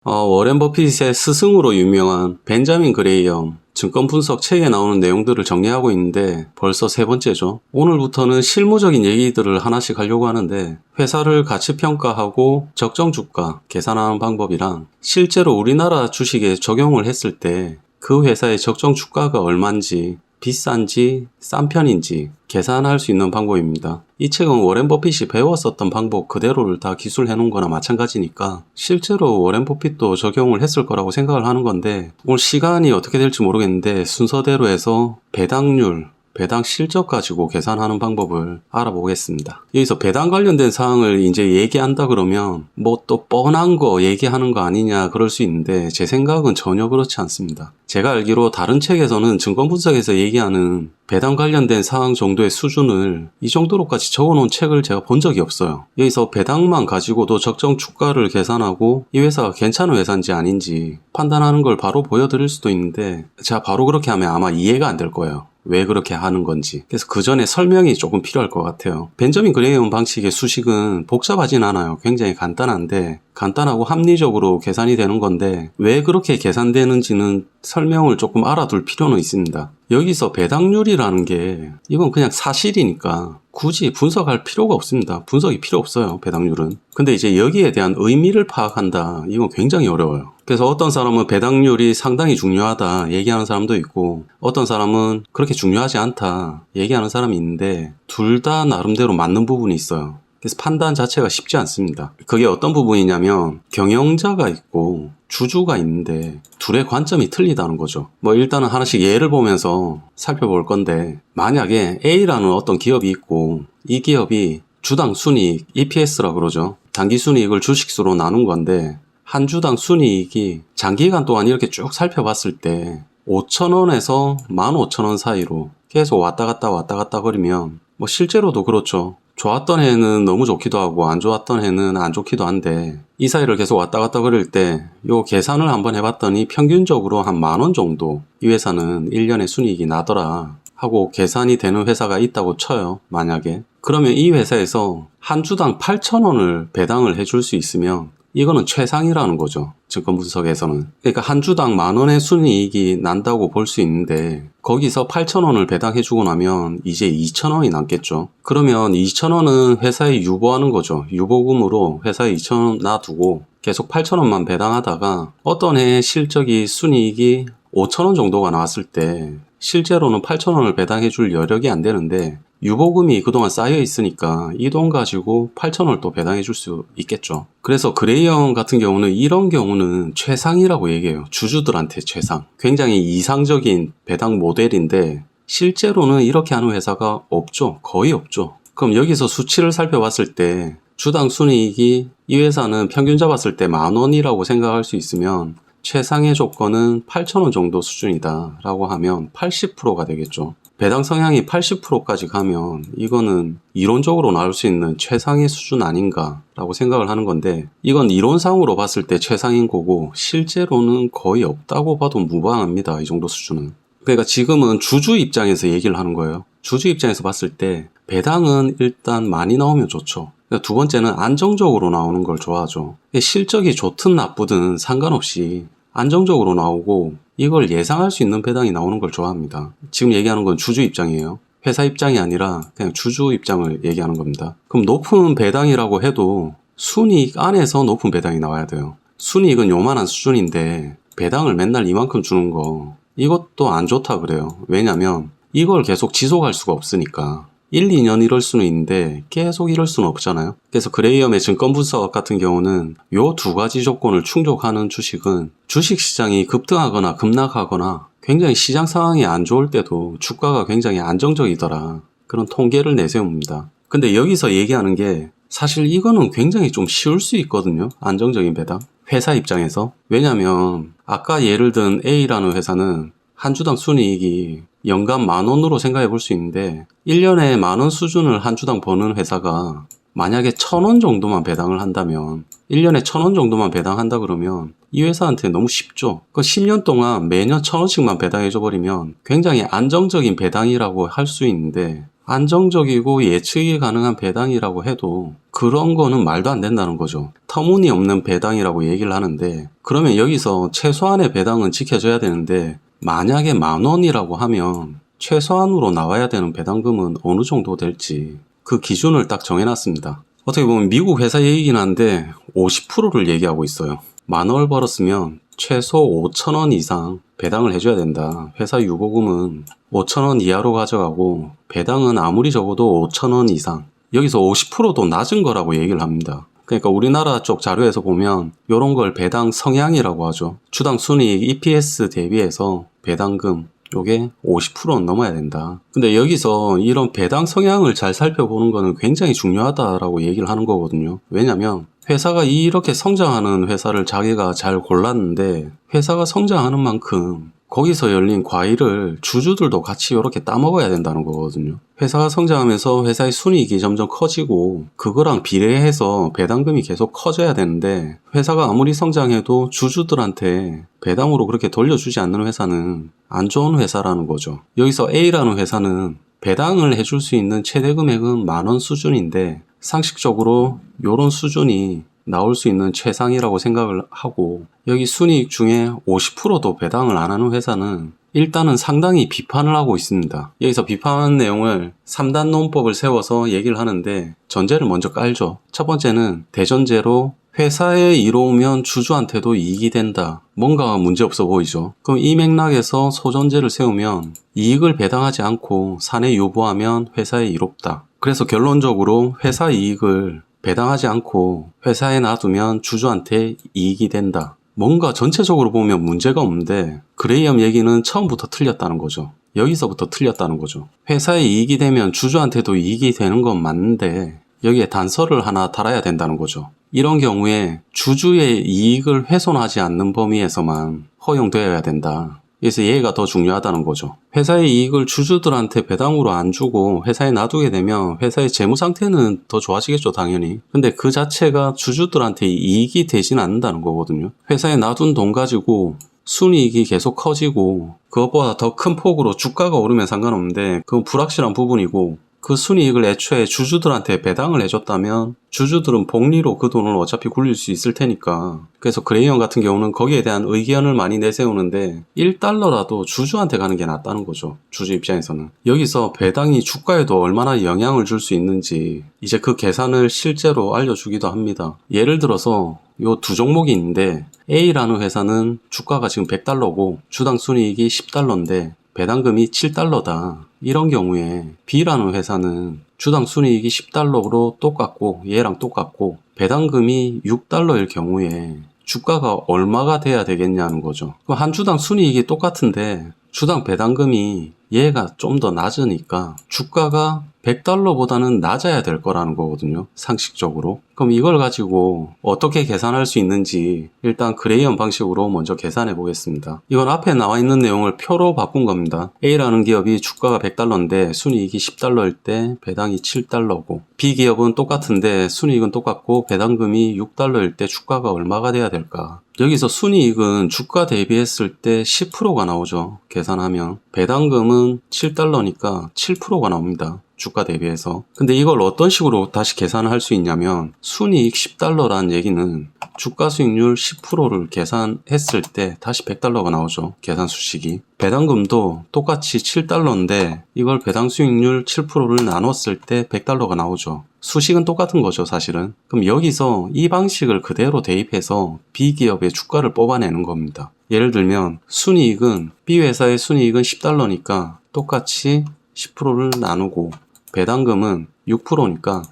워렌 버핏의 스승으로 유명한 벤자민 그레이엄 증권 분석 책에 나오는 내용들을 정리하고 있는데 벌써 세 번째죠. 오늘부터는 실무적인 얘기들을 하나씩 하려고 하는데 회사를 가치 평가하고 적정 주가 계산하는 방법이랑 실제로 우리나라 주식에 적용을 했을 때 그 회사의 적정 주가가 얼마인지 비싼지 싼 편인지 계산할 수 있는 방법입니다. 이 책은 워렌 버핏이 배웠었던 방법 그대로를 다 기술해 놓은 거나 마찬가지니까 실제로 워렌 버핏도 적용을 했을 거라고 생각을 하는 건데 오늘 시간이 어떻게 될지 모르겠는데 순서대로 해서 배당률, 배당 실적 가지고 계산하는 방법을 알아보겠습니다. 여기서 배당 관련된 사항을 이제 얘기한다 그러면 뭐 또 뻔한 거 얘기하는 거 아니냐 그럴 수 있는데 제 생각은 전혀 그렇지 않습니다. 제가 알기로 다른 책에서는 증권 분석에서 얘기하는 배당 관련된 사항 정도의 수준을 이 정도로까지 적어놓은 책을 제가 본 적이 없어요. 여기서 배당만 가지고도 적정 주가를 계산하고 이 회사가 괜찮은 회사인지 아닌지 판단하는 걸 바로 보여드릴 수도 있는데 제가 바로 그렇게 하면 아마 이해가 안 될 거예요. 왜 그렇게 하는 건지. 그래서 그 전에 설명이 조금 필요할 것 같아요. 벤저민 그레이엄 방식의 수식은 복잡하진 않아요. 굉장히 간단한데 간단하고 합리적으로 계산이 되는 건데 왜 그렇게 계산되는지는 설명을 조금 알아둘 필요는 있습니다. 여기서 배당률이라는 게 이건 그냥 사실이니까 굳이 분석할 필요가 없습니다. 분석이 필요 없어요. 배당률은. 근데 이제 여기에 대한 의미를 파악한다. 이건 굉장히 어려워요. 그래서 어떤 사람은 배당률이 상당히 중요하다 얘기하는 사람도 있고 어떤 사람은 그렇게 중요하지 않다 얘기하는 사람이 있는데 둘 다 나름대로 맞는 부분이 있어요. 그래서 판단 자체가 쉽지 않습니다. 그게 어떤 부분이냐면 경영자가 있고 주주가 있는데 둘의 관점이 틀리다는 거죠. 뭐 일단은 하나씩 예를 보면서 살펴볼 건데 만약에 A라는 어떤 기업이 있고 이 기업이 주당 순이익 EPS라고 그러죠. 단기 순이익을 주식수로 나눈 건데 한 주당 순이익이 장기간 동안 이렇게 쭉 살펴봤을 때 5,000원에서 15,000원 사이로 계속 왔다 갔다 거리면 뭐 실제로도 그렇죠. 좋았던 해는 너무 좋기도 하고 안 좋았던 해는 안 좋기도 한데 이 사이를 계속 왔다 갔다 거릴 때 요 계산을 한번 해봤더니 평균적으로 한 10,000원 정도 이 회사는 1년에 순이익이 나더라 하고 계산이 되는 회사가 있다고 쳐요. 만약에 그러면 이 회사에서 한 주당 8,000원을 배당을 해줄 수 있으면 이거는 최상이라는 거죠. 증권 분석에서는. 그러니까 한 주당 10,000원의 순이익이 난다고 볼 수 있는데 거기서 8,000원을 배당해주고 나면 이제 2,000원이 남겠죠. 그러면 2,000원은 회사에 유보하는 거죠. 유보금으로 회사에 2,000원 놔두고 계속 8,000원만 배당하다가 어떤 해의 실적이 순이익이 5,000원 정도가 나왔을 때 실제로는 8,000원을 배당해줄 여력이 안 되는데 유보금이 그동안 쌓여 있으니까 이 돈 가지고 8,000원을 또 배당해 줄 수 있겠죠. 그래서 그레이엄 같은 경우는 이런 경우는 최상이라고 얘기해요. 주주들한테 최상. 굉장히 이상적인 배당 모델인데 실제로는 이렇게 하는 회사가 없죠. 거의 없죠. 그럼 여기서 수치를 살펴봤을 때 주당 순이익이 이 회사는 평균 잡았을 때 10,000원이라고 생각할 수 있으면 최상의 조건은 8,000원 정도 수준이다 라고 하면 80%가 되겠죠. 배당 성향이 80%까지 가면 이거는 이론적으로 나올 수 있는 최상의 수준 아닌가 라고 생각을 하는 건데 이건 이론상으로 봤을 때 최상인 거고 실제로는 거의 없다고 봐도 무방합니다. 이 정도 수준은. 그러니까 지금은 주주 입장에서 얘기를 하는 거예요. 주주 입장에서 봤을 때 배당은 일단 많이 나오면 좋죠. 그러니까 두 번째는 안정적으로 나오는 걸 좋아하죠. 실적이 좋든 나쁘든 상관없이 안정적으로 나오고 이걸 예상할 수 있는 배당이 나오는 걸 좋아합니다. 지금 얘기하는 건 주주 입장이에요. 회사 입장이 아니라 그냥 주주 입장을 얘기하는 겁니다. 그럼 높은 배당이라고 해도 순이익 안에서 높은 배당이 나와야 돼요. 순이익은 요만한 수준인데 배당을 맨날 이만큼 주는 거 이것도 안 좋다 그래요. 왜냐면 이걸 계속 지속할 수가 없으니까. 1, 2년 이럴 수는 있는데 계속 이럴 수는 없잖아요. 그래서 그레이엄의 증권 분석 같은 경우는 요 두 가지 조건을 충족하는 주식은 주식시장이 급등하거나 급락하거나 굉장히 시장 상황이 안 좋을 때도 주가가 굉장히 안정적이더라. 그런 통계를 내세웁니다. 근데 여기서 얘기하는 게 사실 이거는 굉장히 좀 쉬울 수 있거든요. 안정적인 배당. 회사 입장에서. 왜냐면 아까 예를 든 A라는 회사는 한 주당 순이익이 연간 10,000원으로 생각해 볼 수 있는데 1년에 10,000원 수준을 한 주당 버는 회사가 만약에 1,000원 정도만 배당을 한다면 1년에 1,000원 정도만 배당한다 그러면 이 회사한테 너무 쉽죠. 그 10년 동안 매년 1,000원씩만 배당해 줘 버리면 굉장히 안정적인 배당이라고 할 수 있는데 안정적이고 예측이 가능한 배당이라고 해도 그런 거는 말도 안 된다는 거죠. 터무니없는 배당이라고 얘기를 하는데, 그러면 여기서 최소한의 배당은 지켜줘야 되는데, 만약에 10,000원이라고 하면 최소한으로 나와야 되는 배당금은 어느 정도 될지 그 기준을 딱 정해놨습니다. 어떻게 보면 미국 회사 얘기긴 한데 50%를 얘기하고 있어요. 10,000원을 벌었으면 최소 5,000원 이상 배당을 해줘야 된다. 회사 유보금은 5,000원 이하로 가져가고 배당은 아무리 적어도 5,000원 이상. 여기서 50%도 낮은 거라고 얘기를 합니다. 그러니까 우리나라 쪽 자료에서 보면 이런 걸 배당 성향이라고 하죠. 주당 순이익 EPS 대비해서 배당금 요게 50%는 넘어야 된다. 근데 여기서 이런 배당 성향을 잘 살펴보는 거는 굉장히 중요하다라고 얘기를 하는 거거든요. 왜냐면 회사가 이렇게 성장하는 회사를 자기가 잘 골랐는데 회사가 성장하는 만큼 거기서 열린 과일을 주주들도 같이 이렇게 따먹어야 된다는 거거든요. 회사가 성장하면서 회사의 순이익이 점점 커지고 그거랑 비례해서 배당금이 계속 커져야 되는데 회사가 아무리 성장해도 주주들한테 배당으로 그렇게 돌려주지 않는 회사는 안 좋은 회사라는 거죠. 여기서 A라는 회사는 배당을 해줄 수 있는 최대 금액은 10,000원 수준인데 상식적으로 이런 수준이 나올 수 있는 최상이라고 생각을 하고 여기 순이익 중에 50%도 배당을 안 하는 회사는 일단은 상당히 비판을 하고 있습니다. 여기서 비판하는 내용을 3단 논법을 세워서 얘기를 하는데 전제를 먼저 깔죠. 첫 번째는 대전제로 회사에 이로우면 주주한테도 이익이 된다. 뭔가 문제없어 보이죠. 그럼 이 맥락에서 소전제를 세우면 이익을 배당하지 않고 사내 유보하면 회사에 이롭다. 그래서 결론적으로 회사 이익을 배당하지 않고 회사에 놔두면 주주한테 이익이 된다. 뭔가 전체적으로 보면 문제가 없는데 그레이엄 얘기는 처음부터 틀렸다는 거죠. 여기서부터 틀렸다는 거죠. 회사에 이익이 되면 주주한테도 이익이 되는 건 맞는데 여기에 단서를 하나 달아야 된다는 거죠. 이런 경우에 주주의 이익을 훼손하지 않는 범위에서만 허용되어야 된다. 그래서 얘가 더 중요하다는 거죠. 회사의 이익을 주주들한테 배당으로 안 주고 회사에 놔두게 되면 회사의 재무 상태는 더 좋아지겠죠, 당연히. 근데 그 자체가 주주들한테 이익이 되진 않는다는 거거든요. 회사에 놔둔 돈 가지고 순이익이 계속 커지고 그것보다 더 큰 폭으로 주가가 오르면 상관없는데 그건 불확실한 부분이고 그 순이익을 애초에 주주들한테 배당을 해줬다면 주주들은 복리로 그 돈을 어차피 굴릴 수 있을 테니까. 그래서 그레이엄 같은 경우는 거기에 대한 의견을 많이 내세우는데 1달러라도 주주한테 가는 게 낫다는 거죠. 주주 입장에서는. 여기서 배당이 주가에도 얼마나 영향을 줄 수 있는지 이제 그 계산을 실제로 알려주기도 합니다. 예를 들어서 요 두 종목이 있는데 A라는 회사는 주가가 지금 100달러고 주당 순이익이 10달러인데 배당금이 7달러다. 이런 경우에 B라는 회사는 주당 순이익이 10달러로 똑같고 얘랑 똑같고 배당금이 6달러일 경우에 주가가 얼마가 돼야 되겠냐는 거죠. 그럼 한 주당 순이익이 똑같은데 주당 배당금이 얘가 좀 더 낮으니까 주가가 100달러보다는 낮아야 될 거라는 거거든요. 상식적으로. 그럼 이걸 가지고 어떻게 계산할 수 있는지 일단 그레이엄 방식으로 먼저 계산해 보겠습니다. 이건 앞에 나와 있는 내용을 표로 바꾼 겁니다. A라는 기업이 주가가 100달러인데 순이익이 10달러일 때 배당이 7달러고 B 기업은 똑같은데 순이익은 똑같고 배당금이 6달러일 때 주가가 얼마가 돼야 될까? 여기서 순이익은 주가 대비했을 때 10%가 나오죠. 계산하면. 배당금은 7달러니까 7%가 나옵니다. 주가 대비해서. 근데 이걸 어떤 식으로 다시 계산을 할 수 있냐면 순이익 10달러라는 얘기는 주가 수익률 10%를 계산했을 때 다시 100달러가 나오죠. 계산 수식이. 배당금도 똑같이 7달러인데 이걸 배당 수익률 7%를 나눴을 때 100달러가 나오죠. 수식은 똑같은 거죠, 사실은. 그럼 여기서 이 방식을 그대로 대입해서 B기업의 주가를 뽑아내는 겁니다. 예를 들면 순이익은 B회사의 순이익은 10달러니까 똑같이 10%를 나누고 배당금은 6%니까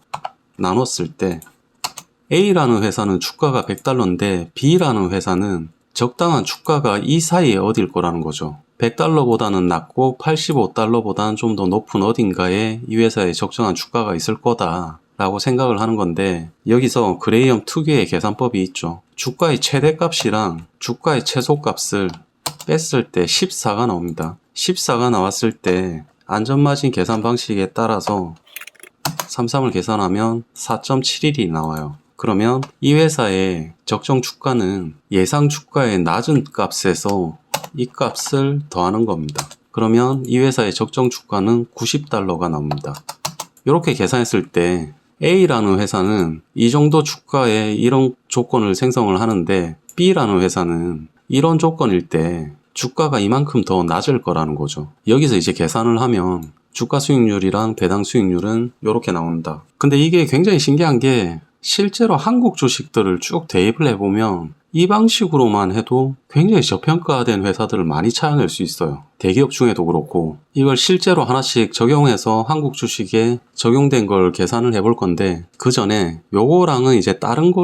나눴을 때 A라는 회사는 주가가 100달러인데 B라는 회사는 적당한 주가가 이 사이에 어딜 거라는 거죠. 100달러보다는 낮고 85달러보다는 좀 더 높은 어딘가에 이 회사에 적정한 주가가 있을 거다 라고 생각을 하는 건데 여기서 그레이엄 특유의 계산법이 있죠. 주가의 최대값이랑 주가의 최소값을 뺐을 때 14가 나옵니다. 14가 나왔을 때 안전마진 계산 방식에 따라서 33을 계산하면 4.71이 나와요. 그러면 이 회사의 적정 주가는 예상 주가의 낮은 값에서 이 값을 더하는 겁니다. 그러면 이 회사의 적정 주가는 $90가 나옵니다. 이렇게 계산했을 때 A라는 회사는 이 정도 주가에 이런 조건을 생성을 하는데 B라는 회사는 이런 조건일 때 주가가 이만큼 더 낮을 거라는 거죠. 여기서 이제 계산을 하면 주가 수익률이랑 배당 수익률은 이렇게 나온다. 근데 이게 굉장히 신기한 게 실제로 한국 주식들을 쭉 대입을 해보면 이 방식으로만 해도 굉장히 저평가된 회사들을 많이 찾아낼 수 있어요. 대기업 중에도 그렇고 이걸 실제로 하나씩 적용해서 한국 주식에 적용된 걸 계산을 해볼 건데 그 전에 요거랑은 이제 다른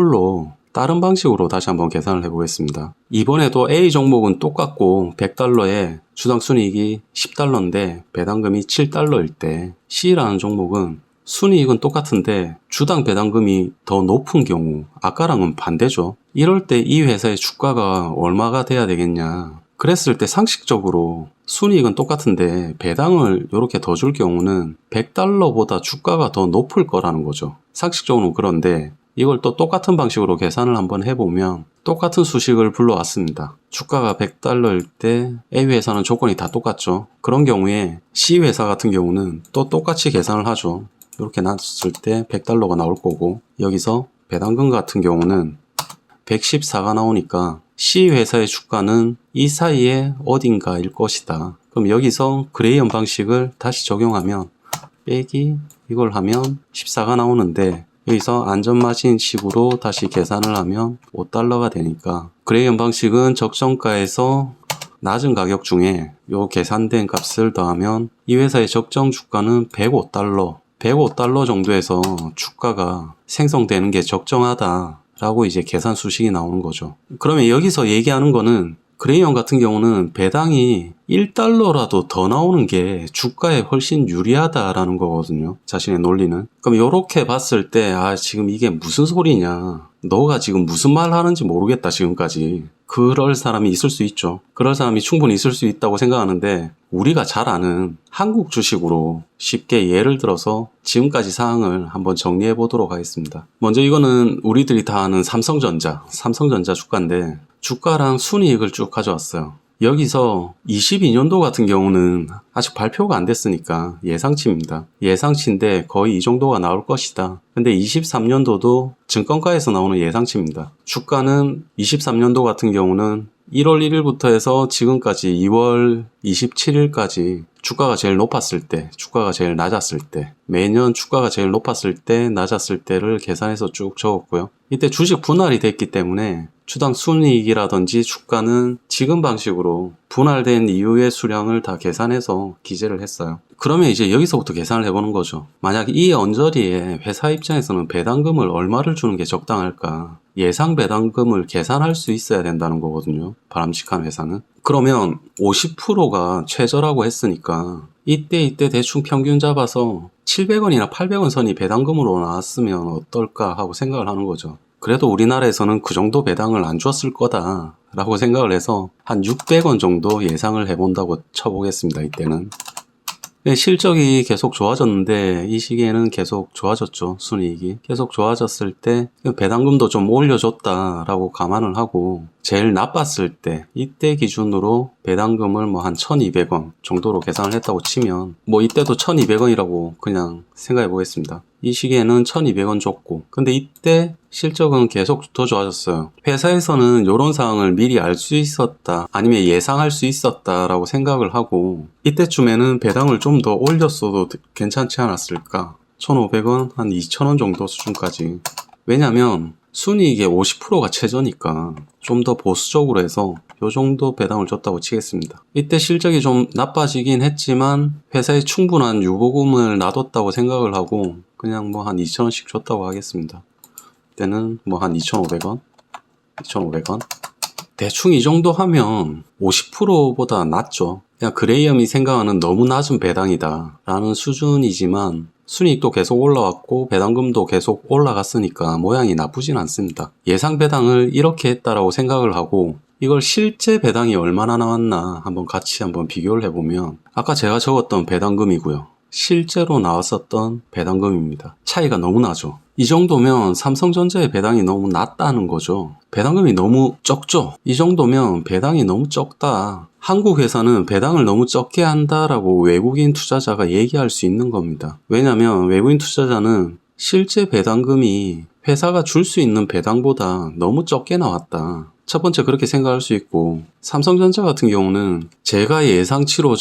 방식으로 다시 한번 계산을 해보겠습니다. 이번에도 A 종목은 똑같고 $100에 주당 순이익이 $10인데 배당금이 $7일 때 C라는 종목은 순이익은 똑같은데 주당 배당금이 더 높은 경우 아까랑은 반대죠. 이럴 때 이 회사의 주가가 얼마가 돼야 되겠냐. 그랬을 때 상식적으로 순이익은 똑같은데 배당을 이렇게 더 줄 경우는 $100보다 주가가 더 높을 거라는 거죠. 상식적으로는 그런데 이걸 또 똑같은 방식으로 계산을 한번 해보면 똑같은 수식을 불러왔습니다. 주가가 $100일 때 A 회사는 조건이 다 똑같죠. 그런 경우에 C 회사 같은 경우는 또 똑같이 계산을 하죠. 이렇게 놨을 때 $100가 나올 거고 여기서 배당금 같은 경우는 114가 나오니까 C 회사의 주가는 이 사이에 어딘가일 것이다. 그럼 여기서 그레이엄 방식을 다시 적용하면 빼기 이걸 하면 14가 나오는데 여기서 안전마진 식으로 다시 계산을 하면 $5가 되니까 그레이엄 방식은 적정가에서 낮은 가격 중에 요 계산된 값을 더하면 이 회사의 적정 주가는 $105 정도에서 주가가 생성되는 게 적정하다라고 이제 계산 수식이 나오는 거죠. 그러면 여기서 얘기하는 거는 그레이엄 같은 경우는 배당이 $1라도 더 나오는 게 주가에 훨씬 유리하다라는 거거든요. 자신의 논리는. 그럼 이렇게 봤을 때 지금 이게 무슨 소리냐. 너가 지금 무슨 말 하는지 모르겠다 지금까지. 그럴 사람이 있을 수 있죠. 그럴 사람이 충분히 있을 수 있다고 생각하는데 우리가 잘 아는 한국 주식으로 쉽게 예를 들어서 지금까지 사항을 한번 정리해 보도록 하겠습니다. 먼저 이거는 우리들이 다 아는 삼성전자 주가인데 주가랑 순이익을 쭉 가져왔어요. 여기서 22년도 같은 경우는 아직 발표가 안 됐으니까 예상치입니다. 예상치인데 거의 이 정도가 나올 것이다. 근데 23년도도 증권가에서 나오는 예상치입니다. 주가는 23년도 같은 경우는 1월 1일부터 해서 지금까지 2월 27일까지 주가가 제일 높았을 때, 주가가 제일 낮았을 때, 매년 주가가 제일 높았을 때, 낮았을 때를 계산해서 쭉 적었고요. 이때 주식 분할이 됐기 때문에 주당 순이익이라든지 주가는 지금 방식으로 분할된 이후의 수량을 다 계산해서 기재를 했어요. 그러면 이제 여기서부터 계산을 해보는 거죠. 만약 이 언저리에 회사 입장에서는 배당금을 얼마를 주는 게 적당할까? 예상 배당금을 계산할 수 있어야 된다는 거거든요. 바람직한 회사는. 그러면 50%가 최저라고 했으니까 이때 대충 평균 잡아서 700원이나 800원 선이 배당금으로 나왔으면 어떨까 하고 생각을 하는 거죠. 그래도 우리나라에서는 그 정도 배당을 안 줬을 거다 라고 생각을 해서 한 600원 정도 예상을 해본다고 쳐보겠습니다. 이때는. 실적이 계속 좋아졌는데 이 시기에는 계속 좋아졌죠. 순이익이 계속 좋아졌을 때 배당금도 좀 올려줬다라고 감안을 하고 제일 나빴을 때 이때 기준으로 배당금을 뭐 한 1200원 정도로 계산을 했다고 치면 뭐 이때도 1200원이라고 그냥 생각해 보겠습니다. 이 시기에는 1200원 줬고 근데 이때 실적은 계속 더 좋아졌어요. 회사에서는 이런 상황을 미리 알 수 있었다 아니면 예상할 수 있었다라고 생각을 하고 이때쯤에는 배당을 좀 더 올렸어도 괜찮지 않았을까. 1500원 한 2000원 정도 수준까지. 왜냐면 순이익의 50%가 최저니까 좀 더 보수적으로 해서 요 정도 배당을 줬다고 치겠습니다. 이때 실적이 좀 나빠지긴 했지만 회사에 충분한 유보금을 놔뒀다고 생각을 하고 그냥 뭐 한 2000원씩 줬다고 하겠습니다. 이때는 뭐 한 2500원 대충 이 정도 하면 50%보다 낮죠. 그냥 그레이엄이 생각하는 너무 낮은 배당이다 라는 수준이지만 순이익도 계속 올라왔고 배당금도 계속 올라갔으니까 모양이 나쁘진 않습니다. 예상 배당을 이렇게 했다라고 생각을 하고 이걸 실제 배당이 얼마나 나왔나 같이 한번 비교를 해보면 아까 제가 적었던 배당금이고요. 실제로 나왔었던 배당금입니다. 차이가 너무 나죠. 이 정도면 삼성전자의 배당이 너무 낮다는 거죠. 배당금이 너무 적죠. 이 정도면 배당이 너무 적다. 한국 회사는 배당을 너무 적게 한다라고 외국인 투자자가 얘기할 수 있는 겁니다. 왜냐하면 외국인 투자자는 실제 배당금이 회사가 줄 수 있는 배당보다 너무 적게 나왔다. 첫 번째 그렇게 생각할 수 있고, 삼성전자 같은 경우는 제가 예상치로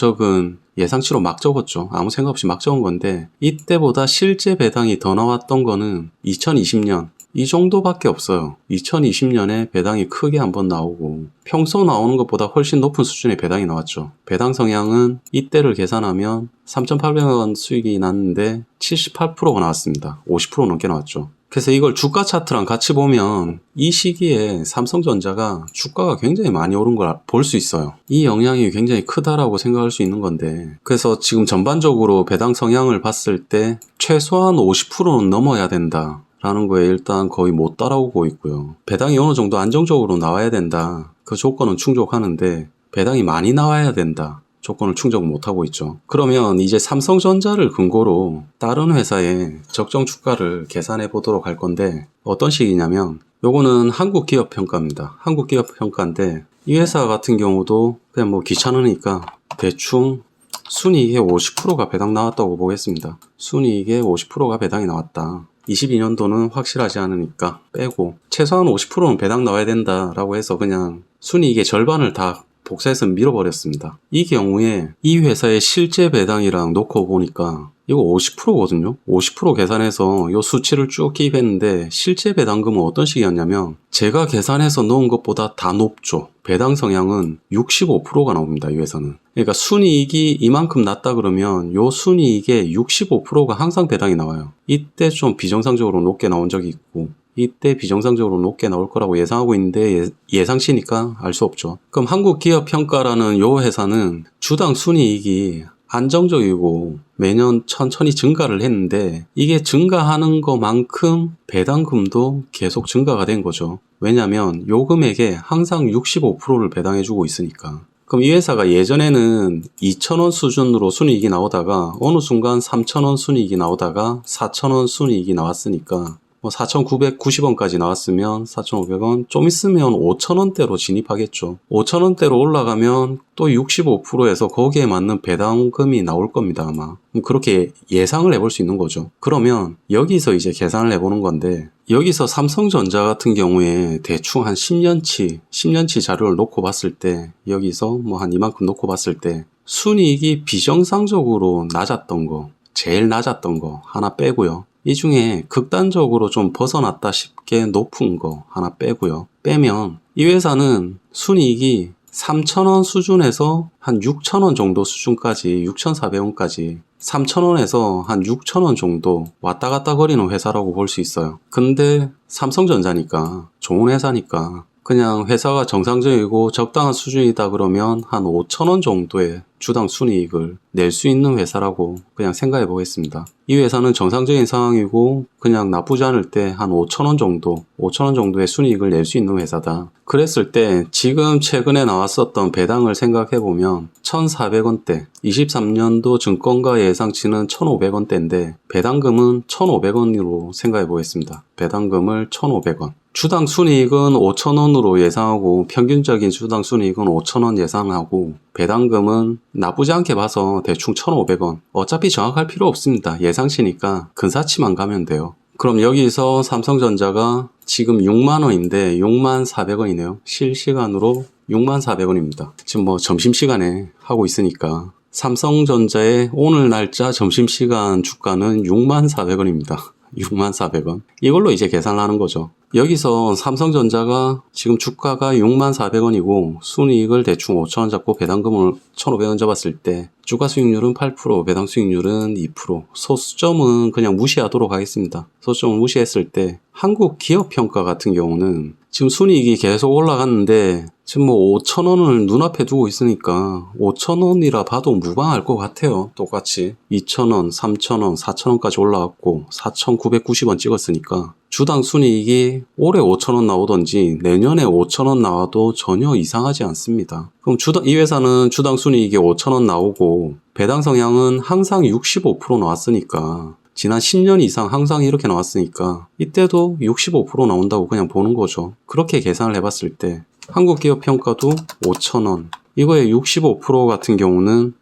막 적었죠. 아무 생각 없이 막 적은 건데, 이때보다 실제 배당이 더 나왔던 거는 2020년 이 정도밖에 없어요. 2020년에 배당이 크게 한번 나오고 평소 나오는 것보다 훨씬 높은 수준의 배당이 나왔죠. 배당 성향은 이때를 계산하면 3,800원 수익이 났는데 78%가 나왔습니다. 50% 넘게 나왔죠. 그래서 이걸 주가 차트랑 같이 보면 이 시기에 삼성전자가 주가가 굉장히 많이 오른 걸 볼 수 있어요. 이 영향이 굉장히 크다라고 생각할 수 있는 건데, 그래서 지금 전반적으로 배당 성향을 봤을 때 최소한 50%는 넘어야 된다 라는 거에 일단 거의 못 따라오고 있고요. 배당이 어느 정도 안정적으로 나와야 된다. 그 조건은 충족하는데 배당이 많이 나와야 된다. 조건을 충족 못하고 있죠. 그러면 이제 삼성전자를 근거로 다른 회사의 적정 주가를 계산해 보도록 할 건데, 어떤 식이냐면 요거는 한국기업평가입니다. 한국기업평가인데 이 회사 같은 경우도 그냥 뭐 귀찮으니까 대충 순이익의 50%가 배당 나왔다고 보겠습니다. 순이익의 50%가 배당이 나왔다. 22년도는 확실하지 않으니까 빼고 최소한 50%는 배당 나와야 된다라고 해서 그냥 순이익의 절반을 다 복사해서 밀어버렸습니다. 이 경우에 이 회사의 실제 배당이랑 놓고 보니까 이거 50%거든요. 50% 계산해서 이 수치를 쭉 기입했는데 실제 배당금은 어떤 식이었냐면 제가 계산해서 넣은 것보다 다 높죠. 배당 성향은 65%가 나옵니다. 이 회사는. 그러니까 순이익이 이만큼 났다 그러면 요 순이익의 65%가 항상 배당이 나와요. 이때 좀 비정상적으로 높게 나온 적이 있고 이때 비정상적으로 높게 나올 거라고 예상하고 있는데 예상치니까 알 수 없죠. 그럼 한국기업평가라는 요 회사는 주당 순이익이 안정적이고 매년 천천히 증가를 했는데 이게 증가하는 것만큼 배당금도 계속 증가가 된 거죠. 왜냐하면 요 금액에 항상 65%를 배당해주고 있으니까. 그럼 이 회사가 예전에는 2,000원 수준으로 순이익이 나오다가 어느 순간 3,000원 순이익이 나오다가 4,000원 순이익이 나왔으니까 4,990원까지 나왔으면 4,500원, 좀 있으면 5,000원대로 진입하겠죠. 5,000원대로 올라가면 또 65%에서 거기에 맞는 배당금이 나올 겁니다, 아마. 그렇게 예상을 해볼 수 있는 거죠. 그러면 여기서 이제 계산을 해보는 건데, 여기서 삼성전자 같은 경우에 대충 한 10년치 자료를 놓고 봤을 때, 여기서 뭐 한 이만큼 놓고 봤을 때, 순이익이 비정상적으로 낮았던 거, 제일 낮았던 거 하나 빼고요. 이 중에 극단적으로 좀 벗어났다 싶게 높은 거 하나 빼고요. 빼면 이 회사는 순이익이 3,000원 수준에서 한 6,000원 정도 수준까지 6,400원까지 3,000원에서 한 6,000원 정도 왔다 갔다 거리는 회사라고 볼 수 있어요. 근데 삼성전자니까 좋은 회사니까 그냥 회사가 정상적이고 적당한 수준이다 그러면 한 5,000원 정도의 주당 순이익을 낼 수 있는 회사라고 그냥 생각해 보겠습니다. 이 회사는 정상적인 상황이고 그냥 나쁘지 않을 때 한 5,000원 정도의 순이익을 낼 수 있는 회사다. 그랬을 때 지금 최근에 나왔었던 배당을 생각해 보면 1,400원대, 23년도 증권가 예상치는 1,500원대인데 배당금은 1,500원으로 생각해 보겠습니다. 배당금을 1,500원. 주당 순이익은 5,000원으로 예상하고 평균적인 주당 순이익은 5,000원 예상하고 배당금은 나쁘지 않게 봐서 대충 1,500원. 어차피 정확할 필요 없습니다. 예상치니까 근사치만 가면 돼요. 그럼 여기서 삼성전자가 지금 6만원인데 64,000원이네요. 실시간으로 64,000원입니다. 지금 뭐 점심시간에 하고 있으니까 삼성전자의 오늘 날짜 점심시간 주가는 64,000원입니다. 64,000원. 이걸로 이제 계산을 하는 거죠. 여기서 삼성전자가 지금 주가가 64,000원이고 순이익을 대충 5,000원 잡고 배당금을 1,500원 잡았을 때 주가 수익률은 8%, 배당 수익률은 2%. 소수점은 그냥 무시하도록 하겠습니다. 소수점을 무시했을 때 한국기업평가 같은 경우는 지금 순이익이 계속 올라갔는데 지금 뭐 5,000원을 눈앞에 두고 있으니까 5,000원이라 봐도 무방할 것 같아요. 똑같이 2,000원, 3,000원, 4,000원까지 올라왔고 4,990원 찍었으니까 주당 순이익이 올해 5,000원 나오던지 내년에 5,000원 나와도 전혀 이상하지 않습니다. 그럼 이 회사는 주당 순이익이 5,000원 나오고 배당 성향은 항상 65% 나왔으니까 지난 10년 이상 항상 이렇게 나왔으니까 이때도 65% 나온다고 그냥 보는 거죠. 그렇게 계산을 해봤을 때 한국기업평가도 5,000원, 이거의 65% 같은 경우는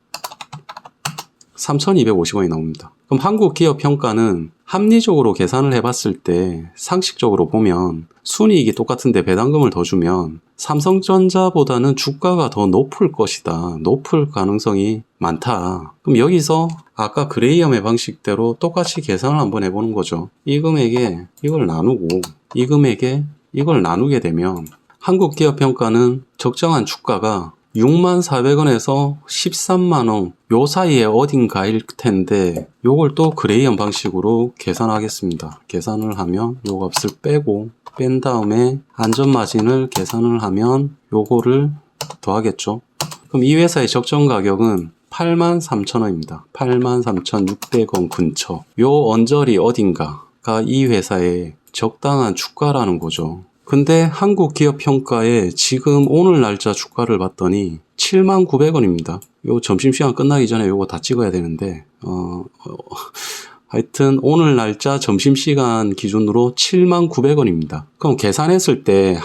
3,250원이 나옵니다. 그럼 한국기업평가는 합리적으로 계산을 해봤을 때 상식적으로 보면 순이익이 똑같은데 배당금을 더 주면 삼성전자보다는 주가가 더 높을 것이다. 높을 가능성이 많다. 그럼 여기서 아까 그레이엄의 방식대로 똑같이 계산을 한번 해보는 거죠. 이 금액에 이걸 나누고 이 금액에 이걸 나누게 되면 한국기업평가는 적정한 주가가 64,000원에서 130,000원 요 사이에 어딘가일 텐데 요걸 또 그레이엄 방식으로 계산하겠습니다. 계산을 하면 요 값을 뺀 다음에 안전마진을 계산을 하면 요거를 더하겠죠. 그럼 이 회사의 적정 가격은 83,000원입니다. 83,600원 근처. 요 언저리 어딘가가 이 회사의 적당한 주가라는 거죠. 근데 한국기업평가에 지금 오늘 날짜 주가를 봤더니 79,000원입니다. 요 점심시간 끝나기 전에 요거 다 찍어야 되는데 하여튼 오늘 날짜 점심시간 기준으로 79,000원입니다. 그럼 계산했을 때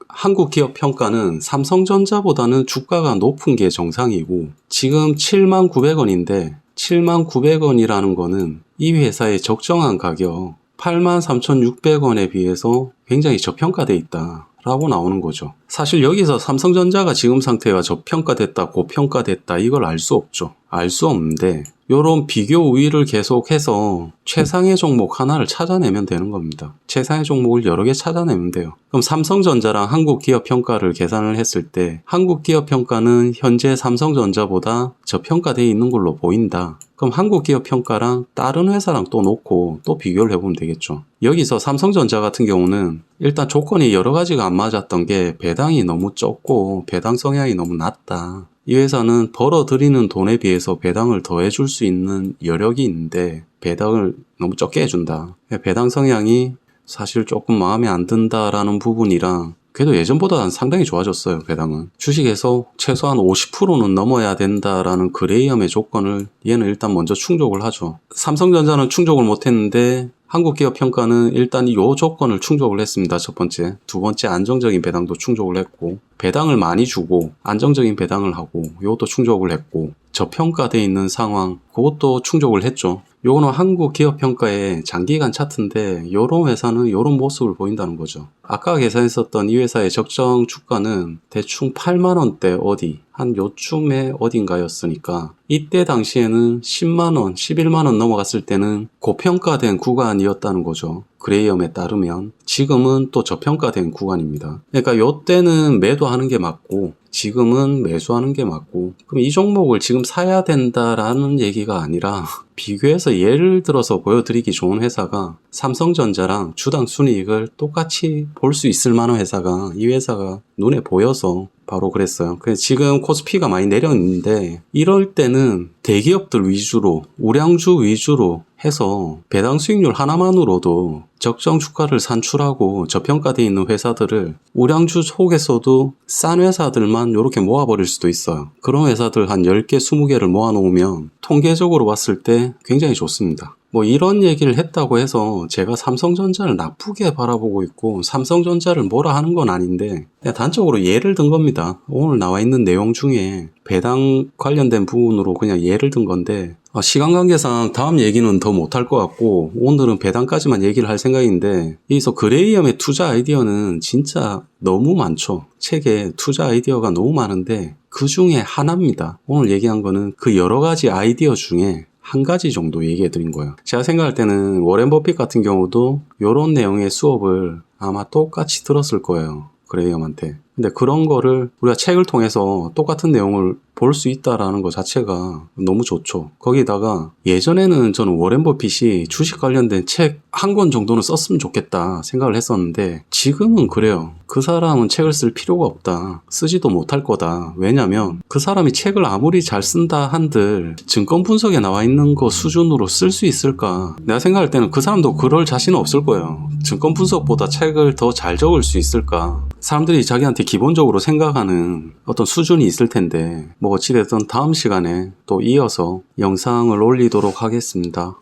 한국기업평가는 삼성전자보다는 주가가 높은 게 정상이고 지금 79,000원인데 79,000원이라는 거는 이 회사의 적정한 가격 83,600원에 비해서 굉장히 저평가되어 있다 라고 나오는 거죠. 사실 여기서 삼성전자가 지금 상태가 저평가됐다 고평가됐다 이걸 알 수 없죠. 알 수 없는데 요런 비교 우위를 계속해서 최상의 종목 하나를 찾아내면 되는 겁니다. 최상의 종목을 여러 개 찾아내면 돼요. 그럼 삼성전자랑 한국기업평가를 계산을 했을 때 한국기업평가는 현재 삼성전자보다 저평가되어 있는 걸로 보인다. 그럼 한국기업평가랑 다른 회사랑 또 놓고 또 비교를 해보면 되겠죠. 여기서 삼성전자 같은 경우는 일단 조건이 여러 가지가 안 맞았던 게 배당이 너무 적고 배당 성향이 너무 낮다. 이 회사는 벌어들이는 돈에 비해서 배당을 더 해줄 수 있는 여력이 있는데 배당을 너무 적게 해준다. 배당 성향이 사실 조금 마음에 안 든다라는 부분이랑 그래도 예전보다는 상당히 좋아졌어요. 배당은. 주식에서 최소한 50%는 넘어야 된다라는 그레이엄의 조건을 얘는 일단 먼저 충족을 하죠. 삼성전자는 충족을 못했는데 한국기업평가는 일단 이 조건을 충족을 했습니다. 첫 번째. 두 번째 안정적인 배당도 충족을 했고 배당을 많이 주고 안정적인 배당을 하고 이것도 충족을 했고 저평가되어 있는 상황 그것도 충족을 했죠. 요거는 한국기업평가의 장기간 차트인데 요런 회사는 요런 모습을 보인다는 거죠. 아까 계산했었던 이 회사의 적정 주가는 대충 8만원대 어디 한 요쯤에 어딘가였으니까 이때 당시에는 10만원, 11만원 넘어갔을 때는 고평가된 구간이었다는 거죠. 그레이엄에 따르면 지금은 또 저평가된 구간입니다. 그러니까 요때는 매도하는 게 맞고 지금은 매수하는 게 맞고 그럼 이 종목을 지금 사야 된다라는 얘기가 아니라 비교해서 예를 들어서 보여드리기 좋은 회사가 삼성전자랑 주당 순이익을 똑같이 볼 수 있을 만한 회사가 이 회사가 눈에 보여서 바로 그랬어요. 그래서 지금 코스피가 많이 내렸는데 이럴 때는 대기업들 위주로 우량주 위주로 해서 배당 수익률 하나만으로도 적정 주가를 산출하고 저평가되어 있는 회사들을 우량주 속에서도 싼 회사들만 이렇게 모아버릴 수도 있어요. 그런 회사들 한 10개, 20개를 모아놓으면 통계적으로 봤을 때 굉장히 좋습니다. 뭐 이런 얘기를 했다고 해서 제가 삼성전자를 나쁘게 바라보고 있고 삼성전자를 뭐라 하는 건 아닌데 그냥 단적으로 예를 든 겁니다. 오늘 나와 있는 내용 중에 배당 관련된 부분으로 그냥 예를 든 건데 시간 관계상 다음 얘기는 더 못할 것 같고 오늘은 배당까지만 얘기를 할 생각인데 여기서 그레이엄의 투자 아이디어는 진짜 너무 많죠. 책에 투자 아이디어가 너무 많은데 그 중에 하나입니다. 오늘 얘기한 거는 그 여러 가지 아이디어 중에 한 가지 정도 얘기해 드린 거예요. 제가 생각할 때는 워렌 버핏 같은 경우도 이런 내용의 수업을 아마 똑같이 들었을 거예요. 그레이엄한테. 근데 그런 거를 우리가 책을 통해서 똑같은 내용을 볼 수 있다라는 것 자체가 너무 좋죠. 거기다가 예전에는 저는 워렌 버핏이 주식 관련된 책 한 권 정도는 썼으면 좋겠다 생각을 했었는데 지금은 그래요. 그 사람은 책을 쓸 필요가 없다. 쓰지도 못할 거다. 왜냐면 그 사람이 책을 아무리 잘 쓴다 한들 증권 분석에 나와 있는 거 수준으로 쓸 수 있을까? 내가 생각할 때는 그 사람도 그럴 자신은 없을 거예요. 증권 분석보다 책을 더 잘 적을 수 있을까? 사람들이 자기한테 기본적으로 생각하는 어떤 수준이 있을 텐데 뭐 어찌됐든 다음 시간에 또 이어서 영상을 올리도록 하겠습니다.